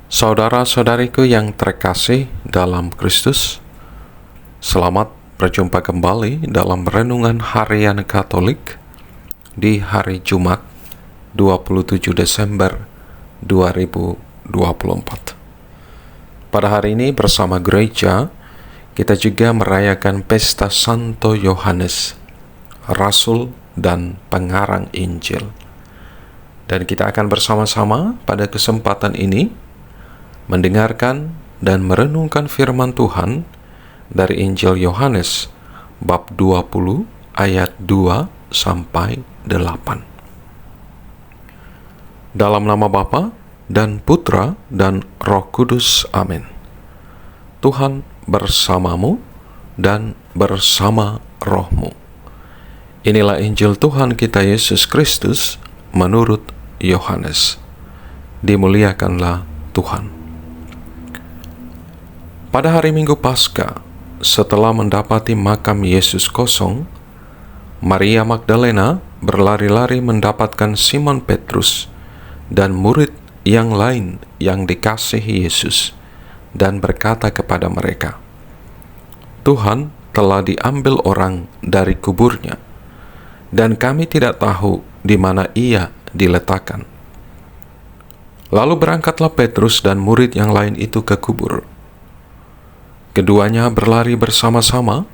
Saudara-saudariku yang terkasih dalam Kristus, selamat berjumpa kembali dalam Renungan Harian Katolik di hari Jumat 27 Desember 2024. Pada hari ini bersama gereja, kita juga merayakan pesta Santo Yohanes, Rasul dan Pengarang Injil. Dan kita akan bersama-sama pada kesempatan ini mendengarkan dan merenungkan firman Tuhan dari Injil Yohanes bab 20 ayat 2 sampai 8. Dalam nama Bapa dan Putra dan Roh Kudus. Amin. Tuhan bersamamu dan bersama rohmu. Inilah Injil Tuhan kita Yesus Kristus menurut Yohanes. Dimuliakanlah Tuhan. Pada hari Minggu Paskah, setelah mendapati makam Yesus kosong, Maria Magdalena berlari-lari mendapatkan Simon Petrus dan murid yang lain yang dikasihi Yesus dan berkata kepada mereka, "Tuhan telah diambil orang dari kuburnya, dan kami tidak tahu di mana ia diletakkan." Lalu berangkatlah Petrus dan murid yang lain itu ke kubur. Keduanya berlari bersama-sama,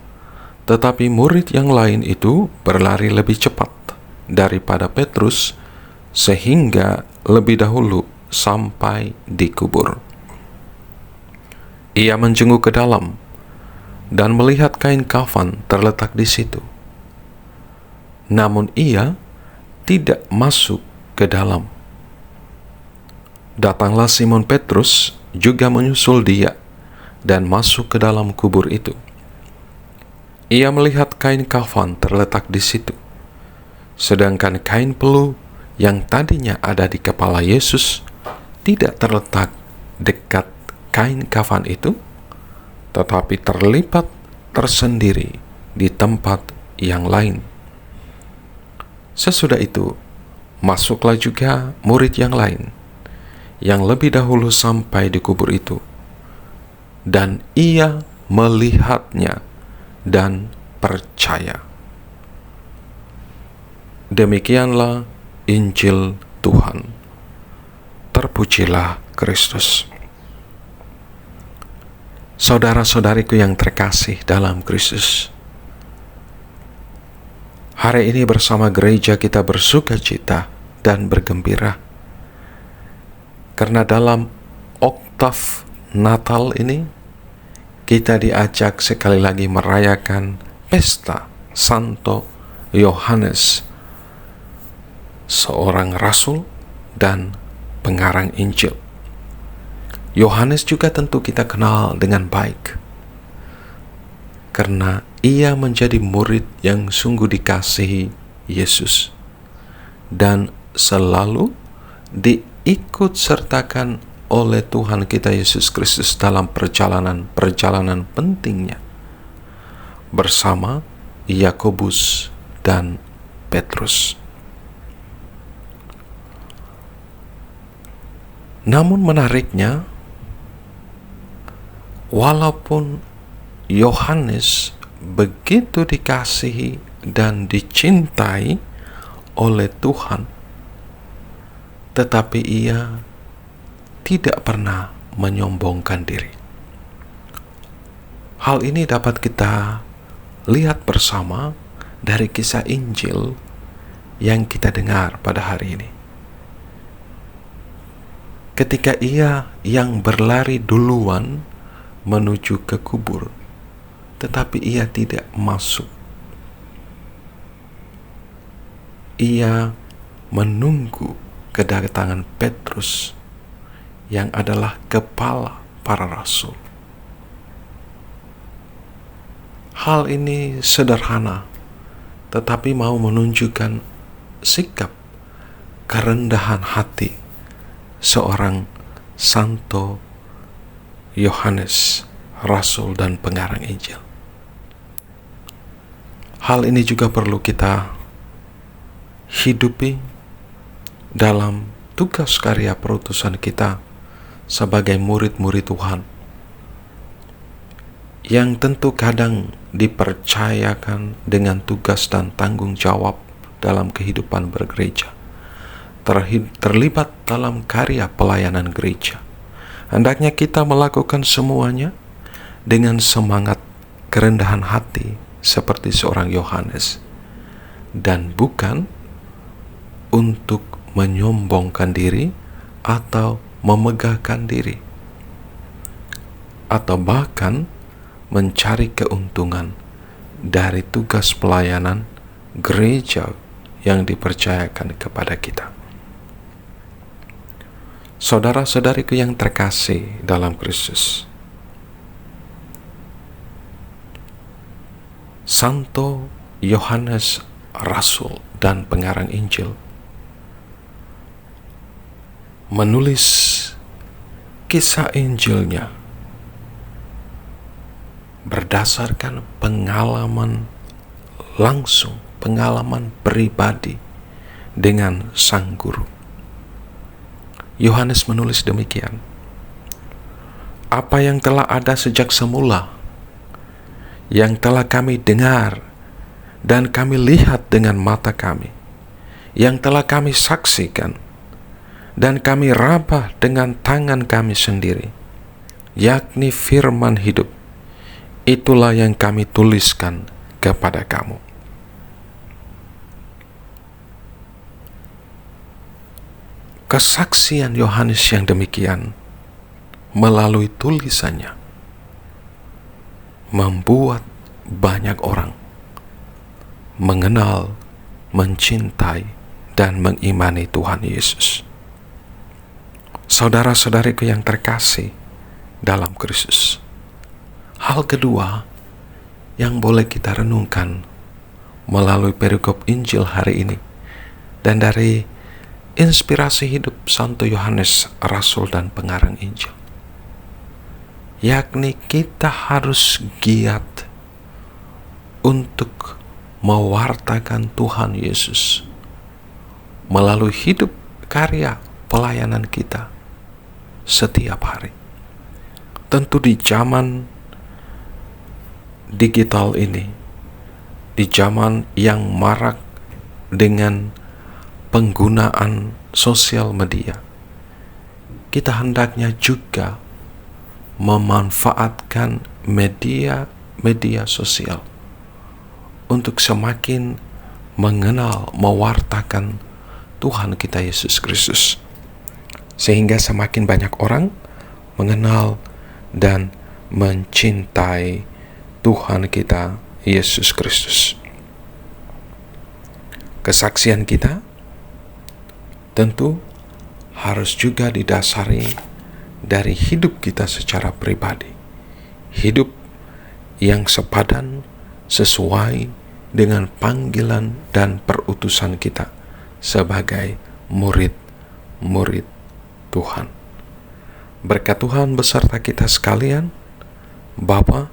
tetapi murid yang lain itu berlari lebih cepat daripada Petrus, sehingga lebih dahulu sampai di kubur. Ia menjenguk ke dalam dan melihat kain kafan terletak di situ. Namun ia tidak masuk ke dalam. Datanglah Simon Petrus juga menyusul dia dan masuk ke dalam kubur itu. Ia melihat kain kafan terletak di situ, sedangkan kain pelu yang tadinya ada di kepala Yesus tidak terletak dekat kain kafan itu, tetapi terlipat tersendiri di tempat yang lain. Sesudah itu, masuklah juga murid yang lain, yang lebih dahulu sampai di kubur itu, dan ia melihatnya dan percaya. Demikianlah Injil Tuhan. Terpujilah Kristus. Saudara-saudariku yang terkasih dalam Kristus, hari ini bersama gereja kita bersukacita dan bergembira, karena dalam oktav Natal ini kita diajak sekali lagi merayakan pesta Santo Yohanes, seorang rasul dan pengarang Injil. Yohanes juga tentu kita kenal dengan baik, karena ia menjadi murid yang sungguh dikasihi Yesus dan selalu diikut sertakan oleh Tuhan kita Yesus Kristus dalam perjalanan pentingnya bersama Yakobus dan Petrus. Namun menariknya, walaupun Yohanes begitu dikasihi dan dicintai oleh Tuhan, tetapi ia tidak pernah menyombongkan diri. Hal ini dapat kita lihat bersama dari kisah Injil yang kita dengar pada hari ini. Ketika ia yang berlari duluan menuju ke kubur, tetapi ia tidak masuk. Ia menunggu kedatangan Petrus yang adalah kepala para rasul. Hal ini sederhana, tetapi mau menunjukkan sikap kerendahan hati seorang Santo Yohanes, rasul dan pengarang Injil. Hal ini juga perlu kita hidupi dalam tugas karya perutusan kita sebagai murid-murid Tuhan yang tentu kadang dipercayakan dengan tugas dan tanggung jawab dalam kehidupan bergereja, terlibat dalam karya pelayanan gereja. Hendaknya kita melakukan semuanya dengan semangat kerendahan hati seperti seorang Yohanes, dan bukan untuk menyombongkan diri atau memegahkan diri, atau bahkan mencari keuntungan dari tugas pelayanan gereja yang dipercayakan kepada kita. Saudara-saudariku yang terkasih dalam Kristus, Santo Yohanes Rasul dan pengarang Injil menulis kisah Injilnya berdasarkan pengalaman langsung, pengalaman pribadi dengan sang guru. Yohanes menulis demikian: apa yang telah ada sejak semula, yang telah kami dengar dan kami lihat dengan mata kami, yang telah kami saksikan dan kami raba dengan tangan kami sendiri, yakni firman hidup, itulah yang kami tuliskan kepada kamu. Kesaksian Yohanes yang demikian melalui tulisannya membuat banyak orang mengenal, mencintai, dan mengimani Tuhan Yesus. Saudara-saudariku yang terkasih dalam Kristus, hal kedua yang boleh kita renungkan melalui perikop Injil hari ini dan dari inspirasi hidup Santo Yohanes Rasul dan pengarang Injil, yakni kita harus giat untuk mewartakan Tuhan Yesus melalui hidup karya pelayanan kita setiap hari. Tentu di zaman digital ini, di zaman yang marak dengan penggunaan sosial media, kita hendaknya juga memanfaatkan media sosial untuk semakin mengenal, mewartakan Tuhan kita Yesus Kristus, sehingga semakin banyak orang mengenal dan mencintai Tuhan kita Yesus Kristus. Kesaksian kita tentu harus juga didasari dari hidup kita secara pribadi, hidup yang sepadan sesuai dengan panggilan dan perutusan kita sebagai murid-murid Tuhan. Berkat Tuhan beserta kita sekalian, Bapa,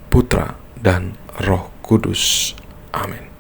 Putra, dan Roh Kudus. Amin.